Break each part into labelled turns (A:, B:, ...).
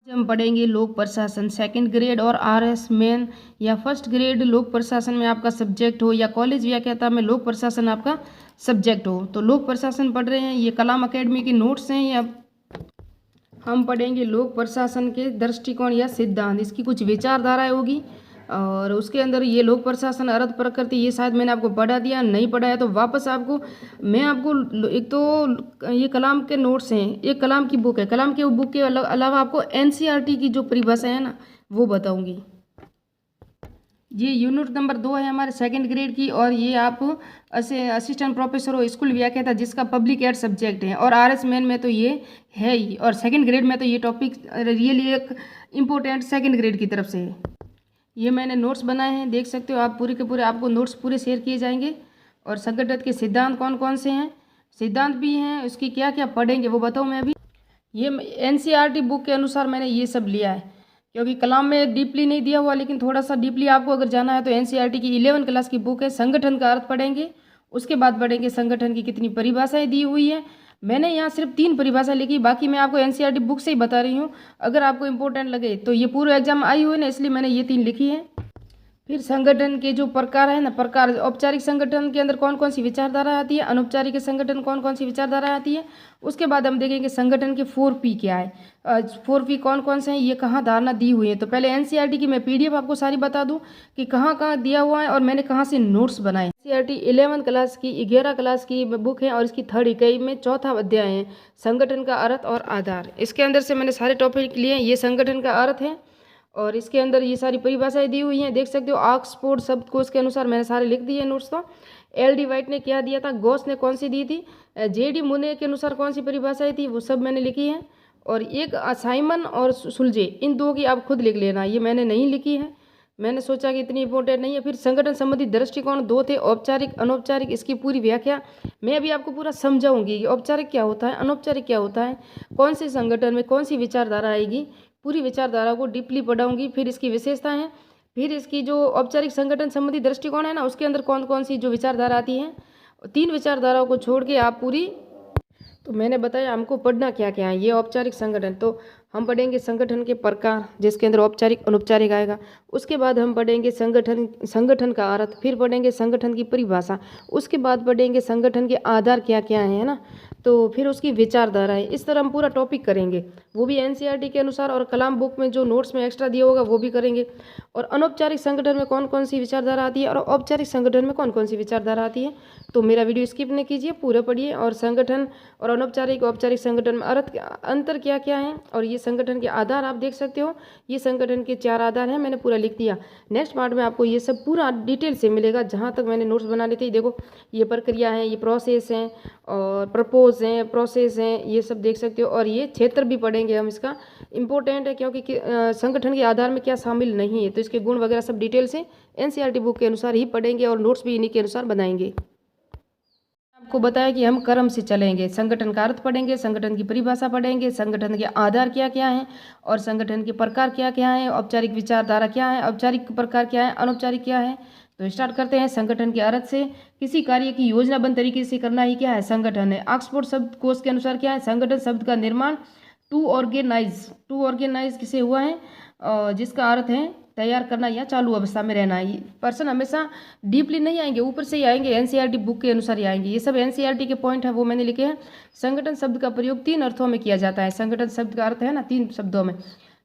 A: हम पढ़ेंगे लोक प्रशासन सेकंड ग्रेड और आरएस मेन या फर्स्ट ग्रेड लोक प्रशासन में आपका सब्जेक्ट हो या कॉलेज व्याख्याता में लोक प्रशासन आपका सब्जेक्ट हो तो लोक प्रशासन पढ़ रहे हैं। ये कलाम एकेडमी के नोट्स हैं। या हम पढ़ेंगे लोक प्रशासन के दृष्टिकोण या सिद्धांत, इसकी कुछ विचारधाराएं होगी और उसके अंदर ये लोक प्रशासन अर्थ प्रकृति ये शायद मैंने आपको पढ़ा दिया, नहीं पढ़ाया तो वापस आपको मैं आपको एक तो ये कलाम के नोट्स हैं, एक कलाम की बुक है, कलाम के बुक के अलावा आपको एनसीईआरटी की जो परिभाषा है ना वो बताऊंगी। ये यूनिट नंबर 2 है हमारे सेकंड ग्रेड की और ये आप असिस्टेंट प्रोफेसर हो स्कूल व्याख्याता जिसका पब्लिक एड सब्जेक्ट है और आरएस मेन में तो ये है ही और सेकंड ग्रेड में तो ये टॉपिक रियली एक इम्पोर्टेंट सेकंड ग्रेड की तरफ से है। ये मैंने नोट्स बनाए हैं, देख सकते हो आप, पूरे के पूरे आपको नोट्स पूरे शेयर किए जाएंगे। और संगठन के सिद्धांत कौन कौन से हैं, सिद्धांत भी हैं, उसकी क्या क्या पढ़ेंगे वो बताऊँ मैं अभी। ये एनसीईआरटी बुक के अनुसार मैंने ये सब लिया है क्योंकि कलाम में डीपली नहीं दिया हुआ, लेकिन थोड़ा सा डीपली आपको अगर जाना है तो एनसीईआरटी की 11 क्लास की बुक है। संगठन का अर्थ पढ़ेंगे, उसके बाद पढ़ेंगे संगठन की कितनी परिभाषाएं दी हुई है। मैंने यहाँ सिर्फ 3 परिभाषा लिखी, बाकी मैं आपको एनसीईआरटी बुक से ही बता रही हूँ। अगर आपको इंपॉर्टेंट लगे तो ये पूरे एग्जाम आई हुई ना, इसलिए मैंने ये 3 लिखी है। फिर संगठन के जो प्रकार है ना, प्रकार औपचारिक संगठन के अंदर कौन कौन सी विचारधारा आती है, अनौपचारिक संगठन कौन कौन सी विचारधारा आती है। उसके बाद हम देखेंगे संगठन के 4P क्या है, 4P कौन कौन से हैं, ये कहाँ धारणा दी हुई है। तो पहले एनसीईआरटी की मैं पीडीएफ आपको सारी बता दूं कि कहाँ कहाँ दिया हुआ है और मैंने कहाँ से नोट्स बनाए। एनसीईआरटी 11 क्लास की 11 क्लास की बुक है और इसकी 3rd इकाई में 4था अध्याय है संगठन का अर्थ और आधार। इसके अंदर से मैंने सारे टॉपिक लिए। ये संगठन का अर्थ है और इसके अंदर ये सारी परिभाषाएं दी हुई हैं, देख सकते हो। ऑक्सफोर्ड शब्दकोश के अनुसार मैंने सारे लिख दिए नोट्स। तो एल.डी. वाइट ने क्या दिया था, गॉस ने कौन सी दी थी, जे.डी. मुने के अनुसार कौन सी परिभाषाएं थी, वो सब मैंने लिखी है। और एक साइमन और सुलझे, इन 2 की आप खुद लिख लेना, ये मैंने नहीं लिखी है, मैंने सोचा कि इतनी इंपॉर्टेंट नहीं है। फिर संगठन संबंधी दृष्टिकोण 2 थे, औपचारिक अनौपचारिक, इसकी पूरी व्याख्या मैं अभी आपको पूरा समझाऊंगी कि औपचारिक क्या होता है, अनौपचारिक क्या होता है, कौन से संगठन में कौन सी विचारधारा आएगी, पूरी विचारधारा को डीपली पढ़ाऊंगी। फिर इसकी विशेषता है, फिर इसकी जो औपचारिक संगठन संबंधी दृष्टिकोण है ना, उसके अंदर कौन कौन सी जो विचारधारा आती है, 3 विचारधाराओं को छोड़ के आप पूरी, तो मैंने बताया हमको पढ़ना क्या क्या है। ये औपचारिक संगठन, तो हम पढ़ेंगे संगठन के प्रकार जिसके अंदर औपचारिक अनौपचारिक आएगा। उसके बाद हम पढ़ेंगे संगठन का अर्थ, फिर पढ़ेंगे संगठन की परिभाषा, उसके बाद पढ़ेंगे संगठन के आधार क्या क्या है ना, तो फिर उसकी विचारधारा है। इस तरह हम पूरा टॉपिक करेंगे, वो भी एनसीईआरटी के अनुसार और कलाम बुक में जो नोट्स में एक्स्ट्रा दिया होगा वो भी करेंगे। और अनौपचारिक संगठन में कौन कौन सी विचारधारा आती है और औपचारिक संगठन में कौन कौन सी विचारधारा आती है। तो मेरा वीडियो स्किप नहीं कीजिए, पूरा पढ़िए। और संगठन और अनौपचारिक औपचारिक संगठन में अर्थ अंतर क्या क्या है और ये संगठन के आधार आप देख सकते हो। ये संगठन के 4 आधार हैं, मैंने पूरा लिख दिया। नेक्स्ट पार्ट में आपको ये सब पूरा डिटेल से मिलेगा, जहाँ तक मैंने नोट्स बना ली थी। देखो ये प्रक्रिया है, ये प्रोसेस हैं और प्रपोज हैं, प्रोसेस हैं, ये सब देख सकते हो। और ये क्षेत्र भी पढ़ेंगे हम, इसका इम्पोर्टेंट है क्योंकि संगठन के आधार में क्या शामिल नहीं है, तो इसके गुण वगैरह सब डिटेल से एनसीईआरटी बुक के अनुसार ही पढ़ेंगे और नोट्स भी इन्हीं के अनुसार बनाएंगे। आपको बताया कि हम क्रम से चलेंगे, संगठन का अर्थ पढ़ेंगे, संगठन की परिभाषा पढ़ेंगे, संगठन के आधार क्या क्या हैं और संगठन के प्रकार क्या क्या हैं, औपचारिक विचारधारा क्या है, औपचारिक प्रकार क्या है, अनौपचारिक क्या है। तो स्टार्ट करते हैं संगठन के अर्थ से। किसी कार्य की योजनाबद्ध तरीके से करना ही क्या है, संगठन है। ऑक्सफोर्ड शब्दकोश के अनुसार क्या है, संगठन शब्द का निर्माण टू ऑर्गेनाइज किसे हुआ है, जिसका अर्थ है तैयार करना या चालू अवस्था में रहना। ये पर्सन हमेशा डीपली नहीं आएंगे, ऊपर से ही आएंगे, एनसीईआरटी बुक के अनुसार ही आएंगे। ये सब एनसीईआरटी के पॉइंट है, वो मैंने लिखे हैं। संगठन शब्द का प्रयोग 3 अर्थों में किया जाता है। संगठन शब्द का अर्थ है ना 3 शब्दों में।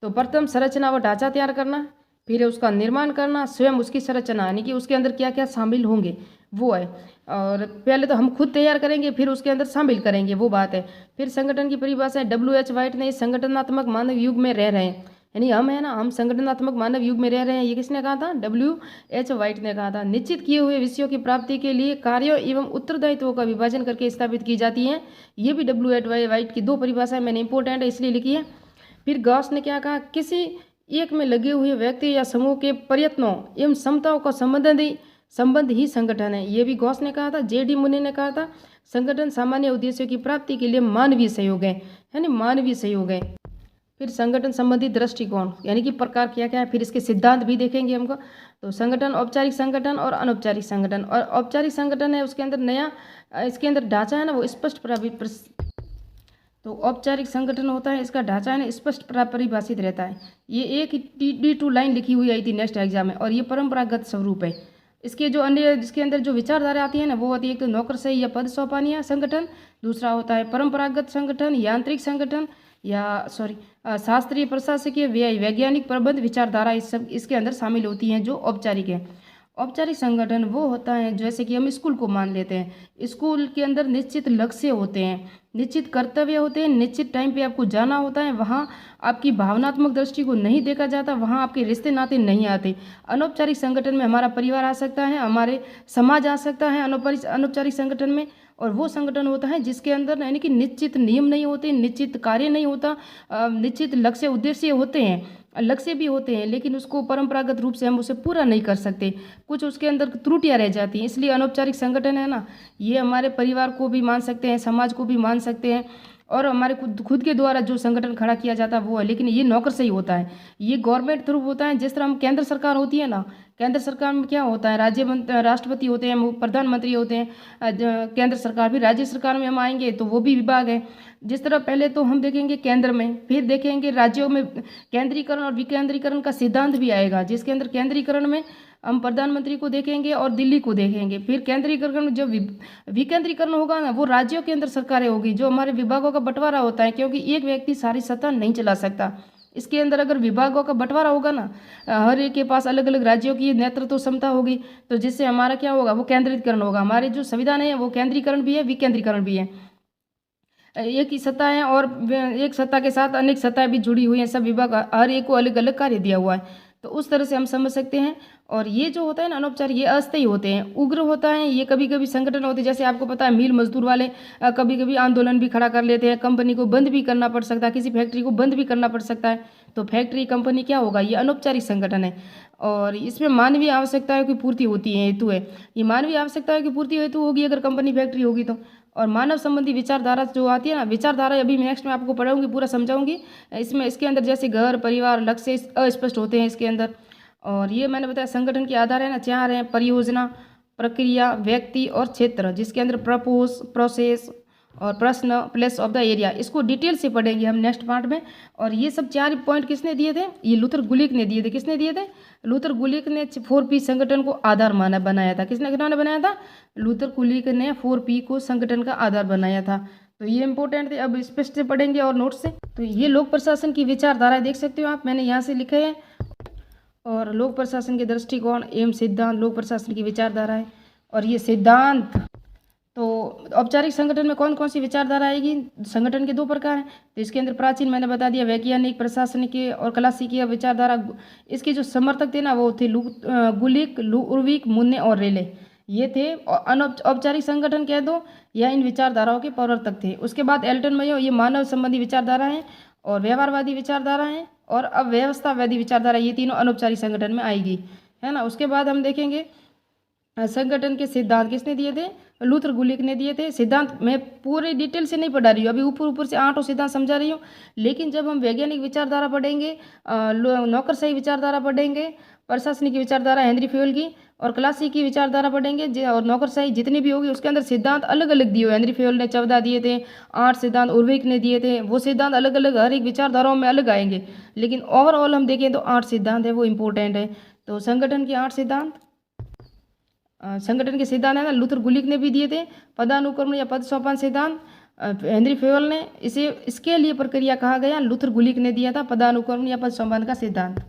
A: तो प्रथम संरचना व ढांचा तैयार करना, फिर उसका निर्माण करना, स्वयं उसकी संरचना यानी कि उसके अंदर क्या क्या शामिल होंगे वो है। और पहले तो हम खुद तैयार करेंगे फिर उसके अंदर शामिल करेंगे, वो बात है। फिर संगठन की परिभाषा है, W.H. वाइट ने संगठनात्मक मानव युग में रह रहे हैं, यानी हम है ना, हम संगठनात्मक मानव युग में रह रहे हैं। ये किसने कहा था, W.H. वाइट ने कहा था। निश्चित किए हुए विषयों की प्राप्ति के लिए कार्यों एवं उत्तरदायित्वों का विभाजन करके स्थापित की जाती हैं। ये भी W.H. वाइट की 2 परिभाषाएं मैंने इंपॉर्टेंट है इसलिए लिखी है। फिर गॉस ने क्या कहा, किसी एक में लगे हुए व्यक्ति या समूह के प्रयत्नों एवं क्षमताओं का संबंध ही संगठन है। ये भी गॉस ने कहा था। जे.डी. मुने ने कहा था संगठन सामान्य उद्देश्यों की प्राप्ति के लिए मानवीय सहयोग है, यानी मानवीय सहयोग है। फिर संगठन संबंधी दृष्टिकोण यानी कि प्रकार क्या क्या है, फिर इसके सिद्धांत भी देखेंगे हमको। तो संगठन, औपचारिक संगठन और अनौपचारिक संगठन। और औपचारिक संगठन है उसके अंदर नया, इसके अंदर ढांचा है ना वो स्पष्ट तो औपचारिक संगठन होता है, इसका ढांचा है ना स्पष्ट परिभाषित रहता है। ये एक TD2 लाइन लिखी हुई आई थी नेक्स्ट एग्जाम में, और ये परंपरागत स्वरूप है। इसके जो अन्य इसके अंदर जो विचारधारा आती है ना वो होती है एक तो नौकरशाही या पद सौंपानिया संगठन, दूसरा होता है परंपरागत संगठन, यांत्रिक संगठन या शास्त्रीय प्रशासकीय वैज्ञानिक प्रबंध विचारधारा, इस सब इसके अंदर शामिल होती हैं जो औपचारिक है। औपचारिक संगठन वो होता है जैसे कि हम स्कूल को मान लेते हैं, स्कूल के अंदर निश्चित लक्ष्य होते हैं, निश्चित कर्तव्य होते हैं, निश्चित टाइम पे आपको जाना होता है, वहाँ आपकी भावनात्मक दृष्टि को नहीं देखा जाता, वहाँ आपके रिश्ते नाते नहीं आते। अनौपचारिक संगठन में हमारा परिवार आ सकता है, हमारे समाज आ सकता है अनौपचारिक संगठन में, और वो संगठन होता है जिसके अंदर यानी कि निश्चित नियम नहीं होते, निश्चित कार्य नहीं होता, निश्चित लक्ष्य उद्देश्य होते हैं, लक्ष्य भी होते हैं, लेकिन उसको परंपरागत रूप से हम उसे पूरा नहीं कर सकते, कुछ उसके अंदर त्रुटियां रह जाती हैं। इसलिए अनौपचारिक संगठन है ना, ये हमारे परिवार को भी मान सकते हैं, समाज को भी मान सकते हैं, और हमारे खुद के द्वारा जो संगठन खड़ा किया जाता है वो है। लेकिन ये नौकरशाही होता है, ये गवर्नमेंट थ्रू होता है। जिस तरह हम केंद्र सरकार होती है ना, केंद्र सरकार में क्या होता है, राष्ट्रपति होते हैं, प्रधानमंत्री होते हैं, केंद्र सरकार भी, राज्य सरकार में हम आएंगे तो वो भी विभाग है। जिस तरह पहले तो हम देखेंगे केंद्र में, फिर देखेंगे राज्यों में केंद्रीकरण और विकेंद्रीकरण का सिद्धांत भी आएगा, जिसके अंदर केंद्रीकरण में हम प्रधानमंत्री को देखेंगे और दिल्ली को देखेंगे। फिर केंद्रीकरण जब विकेंद्रीकरण होगा ना, वो राज्यों के अंदर सरकारें होगी, जो हमारे विभागों का बंटवारा होता है, क्योंकि एक व्यक्ति सारी सत्ता नहीं चला सकता। इसके अंदर अगर विभागों का बंटवारा होगा ना, हर एक के पास अलग अलग राज्यों की नेतृत्व क्षमता होगी, तो जिससे हमारा क्या होगा, वो केंद्रीकरण होगा। हमारे जो संविधान है वो केंद्रीकरण भी है, विकेंद्रीकरण भी है। एक ही सत्ता है और एक सत्ता के साथ अनेक सत्ताएं भी जुड़ी हुई हैं, सब विभाग हर एक को अलग अलग कार्य दिया हुआ है, तो उस तरह से हम समझ सकते हैं। और ये जो होता है ना अनौपचारिक, ये अस्थायी होते हैं। उग्र होता है, ये कभी कभी संगठन होते हैं, जैसे आपको पता है मिल मजदूर वाले कभी कभी आंदोलन भी खड़ा कर लेते हैं, कंपनी को बंद भी करना पड़ सकता है, किसी फैक्ट्री को बंद भी करना पड़ सकता है, तो फैक्ट्री कंपनी क्या होगा, ये अनौपचारिक संगठन है। और इसमें मानवीय आवश्यकताओं की पूर्ति होती है, हेतु है, ये मानवीय आवश्यकताओं की पूर्ति हेतु होगी अगर कंपनी फैक्ट्री होगी तो। और मानव संबंधी विचारधारा जो आती है ना, विचारधारा अभी नेक्स्ट में आपको पढ़ाऊंगी, पूरा समझाऊंगी। इसमें इसके अंदर जैसे घर परिवार लक्ष्य अस्पष्ट होते हैं इसके अंदर। और ये मैंने बताया संगठन के आधार है ना, चार हैं, परियोजना, प्रक्रिया, व्यक्ति और क्षेत्र, जिसके अंदर प्रपोज, प्रोसेस और प्रश्न, प्लेस ऑफ द एरिया, इसको डिटेल से पढ़ेंगे हम नेक्स्ट पार्ट में। और ये सब चार पॉइंट किसने दिए थे, ये लूथर गुलिक ने दिए थे। किसने दिए थे, लूथर गुलिक ने 4P संगठन को आधार बनाया था। किसने बनाया था, लूथर गुलिक ने 4P को संगठन का आधार बनाया था। तो ये इंपॉर्टेंट थे, अब स्पष्ट से पढ़ेंगे और नोट से। तो ये लोक प्रशासन की विचारधारा देख सकते हो आप, मैंने यहाँ से लिखे हैं। और लोक प्रशासन के दृष्टिकोण एवं सिद्धांत लोक प्रशासन की विचारधारा है। और ये सिद्धांत, तो औपचारिक संगठन में कौन कौन सी विचारधारा आएगी, संगठन के दो प्रकार हैं। तो इसके अंदर प्राचीन मैंने बता दिया, वैज्ञानिक, प्रशासनिक और क्लासिकीय विचारधारा। इसके जो समर्थक थे ना वो थे गुलिक, उर्विक, मुन्ने और रेले, ये थे औपचारिक संगठन कह दो या इन विचारधाराओं के प्रवर्तक थे। उसके बाद एल्टन मेयो, ये मानव संबंधी विचारधारा है और व्यवहारवादी विचारधारा है और अब व्यवस्थावादी विचारधारा, ये तीनों अनौपचारिक संगठन में आएगी, है ना। उसके बाद हम देखेंगे संगठन के सिद्धांत किसने दिए थे, लूथर गुलिक ने दिए थे। सिद्धांत मैं पूरे डिटेल से नहीं पढ़ा रही हूँ, अभी ऊपर ऊपर से 8 सिद्धांत समझा रही हूँ। लेकिन जब हम वैज्ञानिक विचारधारा पढ़ेंगे, नौकरशाही विचारधारा पढ़ेंगे, प्रशासनिक विचारधारा हेनरी फ्यूल की और क्लासिकी विचारधारा पढ़ेंगे, और नौकरशाही जितनी भी होगी उसके अंदर सिद्धांत अलग अलग दिए हुए। हेनरी फ्यूल ने 14 दिए थे, 8 सिद्धांत उर्विक ने दिए थे, वो सिद्धांत अलग अलग हर एक विचारधाराओं में अलग आएंगे, लेकिन ओवरऑल हम देखें तो 8 सिद्धांत है, वो इंपॉर्टेंट है। तो संगठन के 8 सिद्धांत, संगठन के सिद्धांत है ना, लूथर गुलिक ने भी दिए थे। पदानुक्रमण या पद सोपान सिद्धांत हेनरी फ्यूल ने, इसे इसके लिए प्रक्रिया कहा गया, लूथर गुलिक ने दिया था पदानुक्रमण या पद सोपान का सिद्धांत।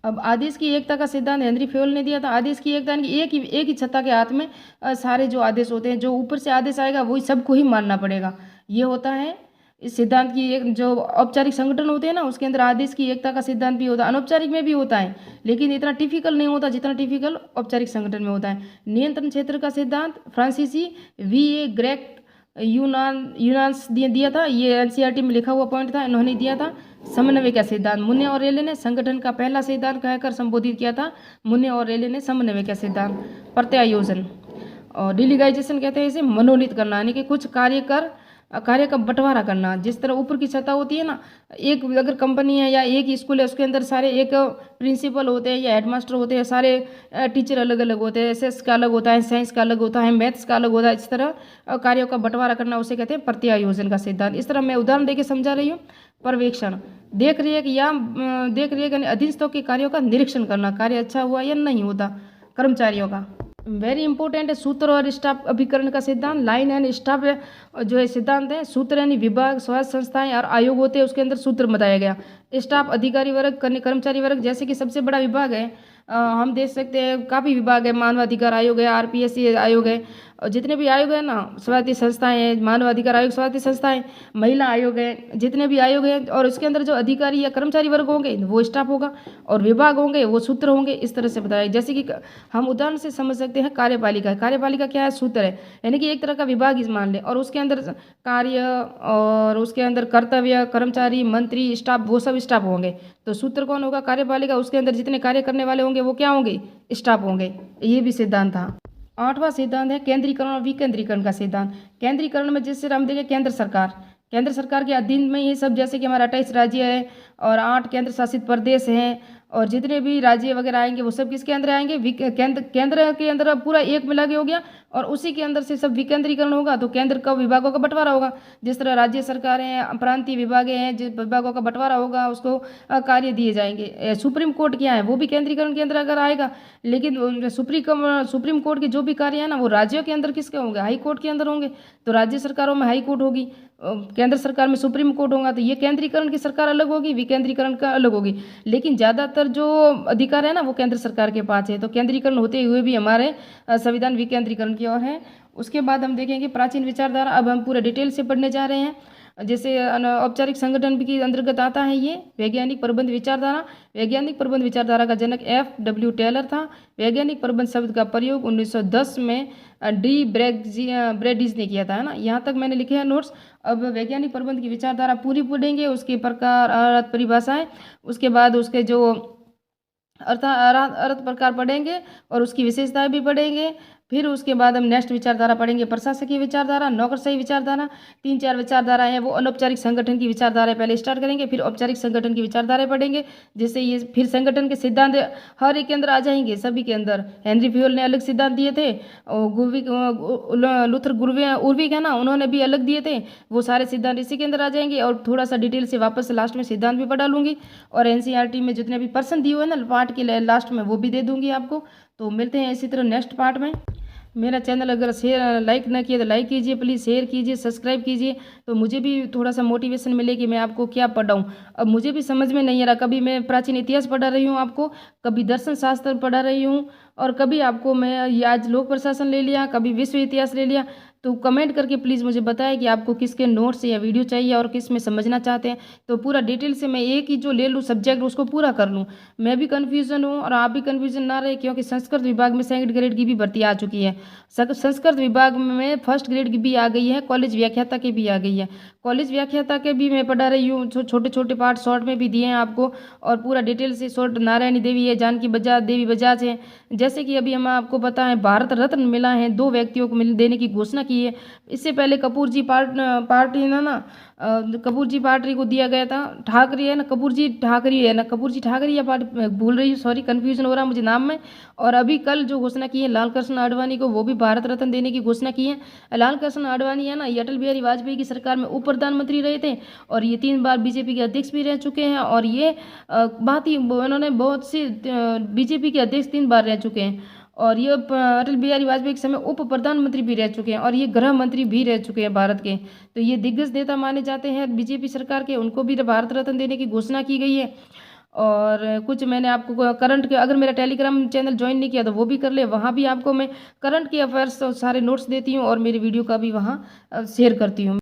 A: अब आदेश की एकता का सिद्धांत हेनरी फ्यूल ने दिया था। आदेश की एकता यानी एक ही सत्ता के हाथ में सारे जो आदेश होते हैं, जो ऊपर से आदेश आएगा वही सबको ही मानना पड़ेगा, ये होता है इस सिद्धांत की एक। जो औपचारिक संगठन होते हैं ना उसके अंदर आदेश की एकता का सिद्धांत भी होता है, अनौपचारिक में भी होता है, लेकिन इतना टिपिकल नहीं होता जितना टिपिकल औपचारिक संगठन में होता है। नियंत्रण क्षेत्र का सिद्धांत फ्रांसीसी VA ग्रेट यूनान्स दिया था, ये NCERT में लिखा हुआ पॉइंट था, इन्होंने दिया था। समन्वय का सिद्धांत मुन्ने और रेले ने संगठन का पहला सिद्धांत कहकर संबोधित किया था, मुन्ने और रेले ने समन्वय का सिद्धांत। प्रत्यायोजन और डिलीगाइजेशन कहते हैं इसे, मनोनीत करना, यानी कि कुछ कार्य कर कार्य का बंटवारा करना। जिस तरह ऊपर की सतह होती है ना, एक अगर कंपनी है या एक स्कूल है, उसके अंदर सारे एक प्रिंसिपल होते हैं या हेडमास्टर होते हैं, सारे टीचर अलग अलग होते हैं, एसएस का अलग होता है, साइंस का अलग होता है, मैथ्स का अलग होता है। इस तरह कार्यों का बंटवारा करना उसे कहते हैं प्रत्यायोजन का सिद्धांत। इस तरह मैं उदाहरण देके समझा रही हूँ। पर्यवेक्षण, देख रेख या देख रेख यानी अधीनस्थों के कार्यों का निरीक्षण करना, कार्य अच्छा हुआ या नहीं होता। कर्मचारियों का वेरी इंपॉर्टेंट है सूत्र और स्टाफ अभिकरण का सिद्धांत। लाइन एंड स्टाफ जो है सिद्धांत है। सूत्र यानी विभाग, स्वायत्त संस्थाएं और आयोग होते हैं, उसके अंदर सूत्र बताया गया। स्टाफ अधिकारी वर्ग, कर्मचारी वर्ग, जैसे कि सबसे बड़ा विभाग है, हम देख सकते हैं काफ़ी विभाग है, मानवाधिकार आयोग है, आरपीएससी आयोग है, और जितने भी आयोग है ना, स्वायत्त संस्थाएं हैं, मानवाधिकार आयोग, स्वायत्त संस्थाएं, महिला आयोग है, जितने भी आयोग हैं, और इसके अंदर जो अधिकारी या कर्मचारी वर्ग होंगे वो स्टाफ होगा, और विभाग होंगे वो सूत्र होंगे। इस तरह से बताया। जैसे कि हम उदाहरण से समझ सकते हैं कार्यपालिका। कार्यपालिका क्या है? सूत्र है, यानी कि एक तरह का विभाग ही मान लें, और उसके अंदर कार्य और उसके अंदर कर्तव्य, कर्मचारी, मंत्री, स्टाफ, वो सब स्टाफ होंगे। तो सूत्र कौन होगा? कार्यपालिका। उसके अंदर जितने कार्य करने वाले होंगे वो क्या होंगे? स्टाफ होंगे। ये भी सिद्धांत था। 8वां सिद्धांत है केंद्रीकरण और विकेंद्रीकरण का सिद्धांत। केंद्रीकरण में जिससे हम देखें केंद्र सरकार, केंद्र सरकार के अधीन में ये सब, जैसे कि हमारा 28 राज्य है और 8 केंद्र शासित प्रदेश हैं, और जितने भी राज्य वगैरह आएंगे वो सब किसके अंदर आएंगे? केंद्र के अंदर पूरा एक मिला के हो गया, और उसी के अंदर से सब विकेंद्रीकरण होगा, तो केंद्र का विभागों का बंटवारा होगा। जिस तरह राज्य सरकारें हैं, प्रांतीय विभाग हैं, जिस विभागों का बंटवारा होगा उसको कार्य दिए जाएंगे। सुप्रीम कोर्ट क्या है? वो भी केंद्रीकरण के अंदर अगर आएगा, लेकिन सुप्रीम कोर्ट के जो भी कार्य है ना, वो राज्यों के अंदर किसके होंगे? हाई कोर्ट के अंदर होंगे। तो राज्य सरकारों में हाई कोर्ट होगी, केंद्र सरकार में सुप्रीम कोर्ट होगा। तो ये केंद्रीकरण की सरकार अलग होगी, विकेंद्रीकरण का अलग होगी। लेकिन ज़्यादातर जो अधिकार है ना वो केंद्र सरकार के पास है। तो केंद्रीकरण होते हुए भी हमारे संविधान विकेंद्रीकरण की ओर है। उसके बाद हम देखेंगे प्राचीन विचारधारा। अब हम पूरे डिटेल से पढ़ने जा रहे हैं। जैसे औपचारिक संगठन के अंतर्गत आता है ये वैज्ञानिक प्रबंध विचारधारा। वैज्ञानिक प्रबंध विचारधारा का जनक F.W. टेलर था। वैज्ञानिक प्रबंध शब्द का प्रयोग 1910 में डी ब्रेडिज ने किया था, है ना। यहाँ तक मैंने लिखे हैं नोट्स। अब वैज्ञानिक प्रबंध की विचारधारा पूरी पढ़ेंगे, उसके प्रकार, अर्थ, परिभाषाएं, उसके बाद उसके जो अर्थ प्रकार पढ़ेंगे और उसकी विशेषताएं भी पढ़ेंगे। फिर उसके बाद हम नेक्स्ट विचारधारा पढ़ेंगे प्रशासकीय विचारधारा, नौकरशाही विचारधारा। 3-4 विचारधारा है वो अनौपचारिक संगठन की विचारधारा पहले स्टार्ट करेंगे, फिर औपचारिक संगठन की विचारधाराएं पढ़ेंगे। जिससे ये फिर संगठन के सिद्धांत हर एक के अंदर आ जाएंगे, सभी के अंदर। हेनरी फ्यूल ने अलग सिद्धांत दिए थे, और लूथर उर्विक है ना, उन्होंने भी अलग दिए थे। वो सारे सिद्धांत इसी के अंदर आ जाएंगे, और थोड़ा सा डिटेल से वापस से लास्ट में सिद्धांत भी पढ़ा लूँगी, और एनसीईआरटी में जितने भी पर्सन दिए हुए हैं ना पार्ट के लास्ट में, वो भी दे दूंगी आपको। तो मिलते हैं इसी तरह नेक्स्ट पार्ट में। मेरा चैनल अगर शेयर लाइक ना किए तो लाइक कीजिए प्लीज़, शेयर कीजिए, सब्सक्राइब कीजिए, तो मुझे भी थोड़ा सा मोटिवेशन मिले कि मैं आपको क्या पढ़ाऊँ। अब मुझे भी समझ में नहीं आ रहा, कभी मैं प्राचीन इतिहास पढ़ा रही हूँ आपको, कभी दर्शन शास्त्र पढ़ा रही हूँ, और कभी आपको मैं ये आज लोक प्रशासन ले लिया, कभी विश्व इतिहास ले लिया। तो कमेंट करके प्लीज़ मुझे बताएं कि आपको किसके नोट्स या वीडियो चाहिए और किस में समझना चाहते हैं, तो पूरा डिटेल से मैं एक ही जो ले लूँ सब्जेक्ट उसको पूरा कर लूँ। मैं भी कन्फ्यूज़न हूँ और आप भी कन्फ्यूज़न ना रहे, क्योंकि संस्कृत विभाग में 2nd ग्रेड की भी भर्ती आ चुकी है। संस्कृत विभाग में 1st ग्रेड की भी आ गई है, कॉलेज व्याख्याता की भी आ गई है। कॉलेज व्याख्याता के भी मैं पढ़ा रही हूँ, छोटे छोटे पार्ट शॉर्ट में भी दिए हैं आपको, और पूरा डिटेल से शॉर्ट। नारायणी देवी है, जानकी बजाज, देवी बजाज है। जैसे कि अभी हम आपको बताएं भारत रत्न मिला है, 2 व्यक्तियों को मिल देने की घोषणा की है। इससे पहले कपूर जी पार्टी ना कपूर जी पार्टी को दिया गया था। ठाकरे है ना, कपूर जी ठाकरे है ना, कपूर जी ठाकरे या पार्टी भूल रही हूँ, सॉरी कन्फ्यूजन हो रहा है मुझे नाम में। और अभी कल जो घोषणा की है लाल कृष्ण आडवाणी को, वो भी भारत रत्न देने की घोषणा की है। लाल कृष्ण आडवाणी है ना, ये अटल बिहारी वाजपेयी की सरकार में उप प्रधानमंत्री रहे थे, और ये 3 बार बीजेपी के अध्यक्ष भी रह चुके हैं। और ये बात ही उन्होंने बहुत सी बीजेपी के अध्यक्ष 3 बार रह चुके हैं, और ये अटल बिहारी वाजपेयी के समय उप प्रधानमंत्री भी रह चुके हैं, और ये गृह मंत्री भी रह चुके हैं भारत के। तो ये दिग्गज नेता माने जाते हैं बीजेपी सरकार के, उनको भी भारत रत्न देने की घोषणा की गई है। और कुछ मैंने आपको करंट के, अगर मेरा टेलीग्राम चैनल ज्वाइन नहीं किया तो वो भी कर ले, वहाँ भी आपको मैं करंट के अफेयर्स सारे नोट्स देती हूँ, और मेरी वीडियो का भी वहाँ शेयर करती हूँ।